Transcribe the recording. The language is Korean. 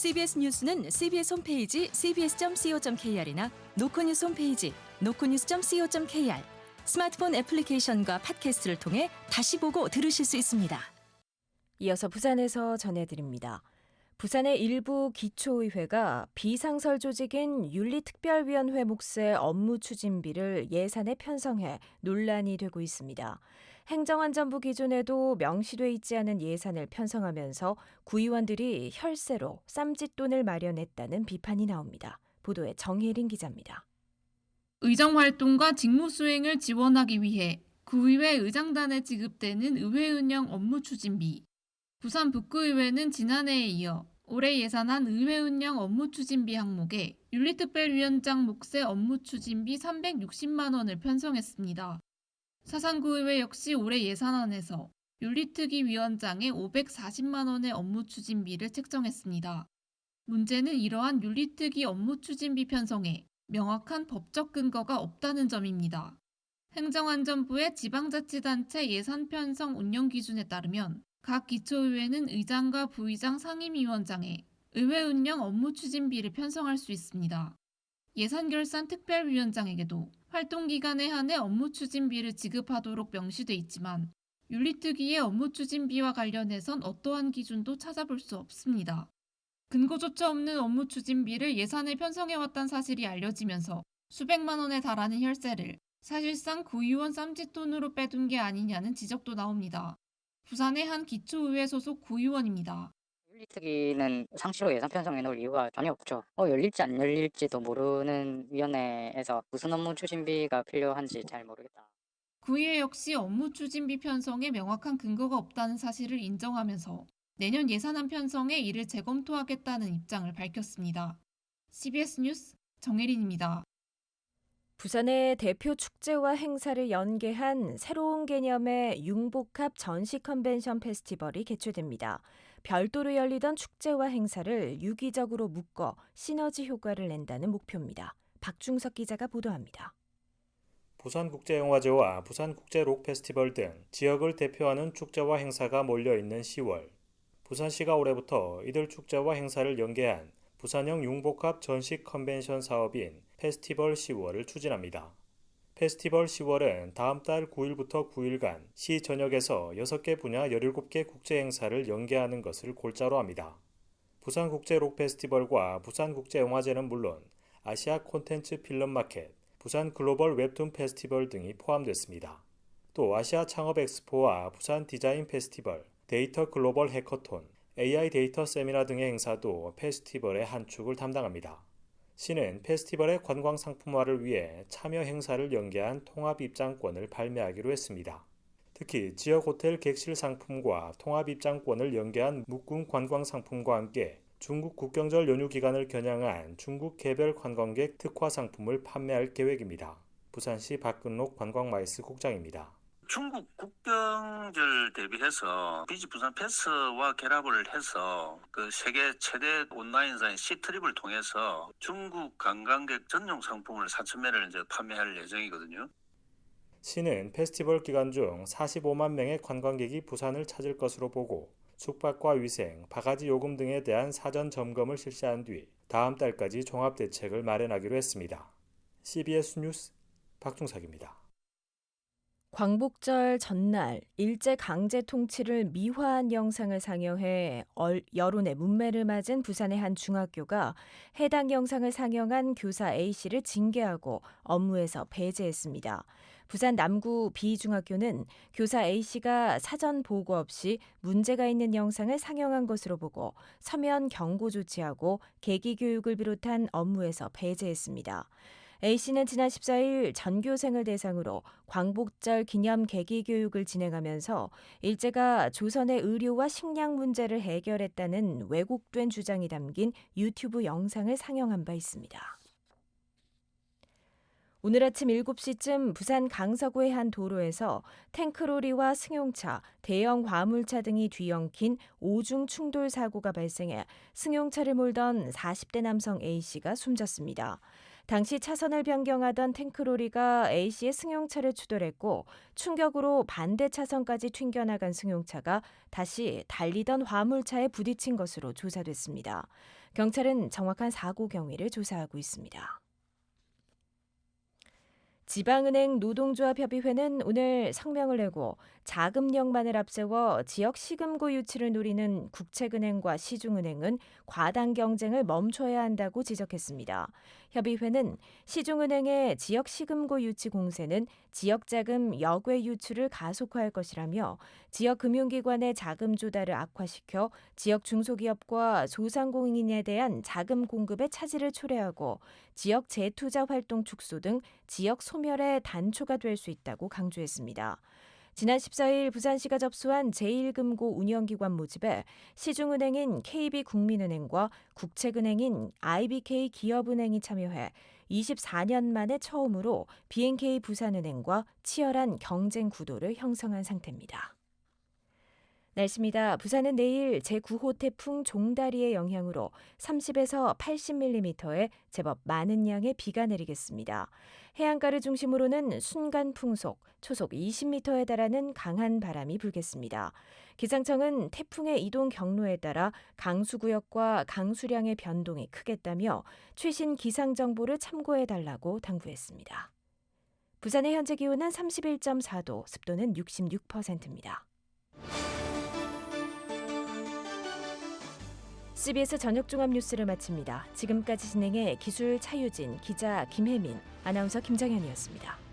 CBS 뉴스는 CBS 홈페이지 cbs.co.kr이나 노컷뉴스 홈페이지 노컷뉴스.co.kr, 스마트폰 애플리케이션과 팟캐스트를 통해 다시 보고 들으실 수 있습니다. 이어서 부산에서 전해드립니다. 부산의 일부 기초의회가 비상설 조직인 윤리특별위원회 몫의 업무 추진비를 예산에 편성해 논란이 되고 있습니다. 행정안전부 기준에도 명시돼 있지 않은 예산을 편성하면서 구의원들이 혈세로 쌈짓돈을 마련했다는 비판이 나옵니다. 보도에 정혜린 기자입니다. 의정활동과 직무수행을 지원하기 위해 구의회 의장단에 지급되는 의회 운영 업무 추진비. 부산 북구의회는 지난해에 이어 올해 예산안 의회 운영 업무 추진비 항목에 윤리특별위원장 몫의 업무 추진비 360만 원을 편성했습니다. 사상구의회 역시 올해 예산안에서 윤리특위 위원장의 540만 원의 업무 추진비를 책정했습니다. 문제는 이러한 윤리특위 업무 추진비 편성에 명확한 법적 근거가 없다는 점입니다. 행정안전부의 지방자치단체 예산 편성 운영 기준에 따르면 각 기초의회는 의장과 부의장 상임위원장의 의회 운영 업무 추진비를 편성할 수 있습니다. 예산결산 특별위원장에게도 활동기간에 한해 업무 추진비를 지급하도록 명시돼 있지만 윤리특위의 업무 추진비와 관련해선 어떠한 기준도 찾아볼 수 없습니다. 근거조차 없는 업무 추진비를 예산에 편성해왔다는 사실이 알려지면서 수백만 원에 달하는 혈세를 사실상 구의원 쌈짓돈으로 빼둔 게 아니냐는 지적도 나옵니다. 부산의 한 기초의회 소속 구의원입니다. 윤리특위는 상시로 예산 편성해 놓을 이유가 전혀 없죠. 열릴지 안 열릴지도 모르는 위원회에서 무슨 업무 추진비가 필요한지 잘 모르겠다. 구의회 역시 업무 추진비 편성에 명확한 근거가 없다는 사실을 인정하면서 내년 예산안 편성에 이를 재검토하겠다는 입장을 밝혔습니다. CBS 뉴스 정혜린입니다. 부산의 대표 축제와 행사를 연계한 새로운 개념의 융복합 전시 컨벤션 페스티벌이 개최됩니다. 별도로 열리던 축제와 행사를 유기적으로 묶어 시너지 효과를 낸다는 목표입니다. 박중석 기자가 보도합니다. 부산국제영화제와 부산국제록페스티벌 등 지역을 대표하는 축제와 행사가 몰려있는 10월. 부산시가 올해부터 이들 축제와 행사를 연계한 부산형 융복합 전시 컨벤션 사업인 페스티벌 10월을 추진합니다. 페스티벌 10월은 다음 달 9일부터 9일간 시 전역에서 6개 분야 17개 국제 행사를 연계하는 것을 골자로 합니다. 부산국제록 페스티벌과 부산국제영화제는 물론 아시아 콘텐츠 필름 마켓, 부산 글로벌 웹툰 페스티벌 등이 포함됐습니다. 또 아시아 창업 엑스포와 부산 디자인 페스티벌, 데이터 글로벌 해커톤, AI 데이터 세미나 등의 행사도 페스티벌의 한 축을 담당합니다. 시는 페스티벌의 관광 상품화를 위해 참여 행사를 연계한 통합 입장권을 발매하기로 했습니다. 특히 지역 호텔 객실 상품과 통합 입장권을 연계한 묶음 관광 상품과 함께 중국 국경절 연휴 기간을 겨냥한 중국 개별 관광객 특화 상품을 판매할 계획입니다. 부산시 박근록 관광마이스 국장입니다. 중국 국경절 대비해서 비지 부산 패스와 결합을 해서 그 세계 최대 온라인사인 시트립을 통해서 중국 관광객 전용 상품을 4,000매를 이제 판매할 예정이거든요. 시는 페스티벌 기간 중 45만 명의 관광객이 부산을 찾을 것으로 보고 숙박과 위생, 바가지 요금 등에 대한 사전 점검을 실시한 뒤 다음 달까지 종합 대책을 마련하기로 했습니다. CBS 뉴스 박중석입니다. 광복절 전날 일제 강제 통치를 미화한 영상을 상영해 여론의 문매를 맞은 부산의 한 중학교가 해당 영상을 상영한 교사 A씨를 징계하고 업무에서 배제했습니다. 부산 남구 B중학교는 교사 A씨가 사전 보고 없이 문제가 있는 영상을 상영한 것으로 보고 서면 경고 조치하고 계기 교육을 비롯한 업무에서 배제했습니다. A씨는 지난 14일 전교생을 대상으로 광복절 기념 계기 교육을 진행하면서 일제가 조선의 의료와 식량 문제를 해결했다는 왜곡된 주장이 담긴 유튜브 영상을 상영한 바 있습니다. 오늘 아침 7시쯤 부산 강서구의 한 도로에서 탱크로리와 승용차, 대형 화물차 등이 뒤엉킨 오중 충돌 사고가 발생해 승용차를 몰던 40대 남성 A씨가 숨졌습니다. 당시 차선을 변경하던 탱크로리가 A씨의 승용차를 추돌했고 충격으로 반대 차선까지 튕겨나간 승용차가 다시 달리던 화물차에 부딪힌 것으로 조사됐습니다. 경찰은 정확한 사고 경위를 조사하고 있습니다. 지방은행 노동조합협의회는 오늘 성명을 내고 자금력만을 앞세워 지역 시금고 유치를 노리는 국책은행과 시중은행은 과당 경쟁을 멈춰야 한다고 지적했습니다. 협의회는 시중은행의 지역 시금고 유치 공세는 지역자금 역외 유출을 가속화할 것이라며 지역 금융기관의 자금 조달을 악화시켜 지역 중소기업과 소상공인에 대한 자금 공급의 차질을 초래하고 지역 재투자 활동 축소 등 지역 소멸의 단초가 될 수 있다고 강조했습니다. 지난 14일 부산시가 접수한 제1금고 운영기관 모집에 시중은행인 KB국민은행과 국책은행인 IBK 기업은행이 참여해 24년 만에 처음으로 BNK 부산은행과 치열한 경쟁 구도를 형성한 상태입니다. 날씨입니다. 부산은 내일 제9호 태풍 종다리의 영향으로 30에서 80mm의 제법 많은 양의 비가 내리겠습니다. 해안가를 중심으로는 순간 풍속, 초속 20m에 달하는 강한 바람이 불겠습니다. 기상청은 태풍의 이동 경로에 따라 강수구역과 강수량의 변동이 크겠다며 최신 기상 정보를 참고해달라고 당부했습니다. 부산의 현재 기온은 31.4도, 습도는 66%입니다. CBS 저녁 종합 뉴스를 마칩니다. 지금까지 진행해 기술 차유진, 기자 김혜민, 아나운서 김정현이었습니다.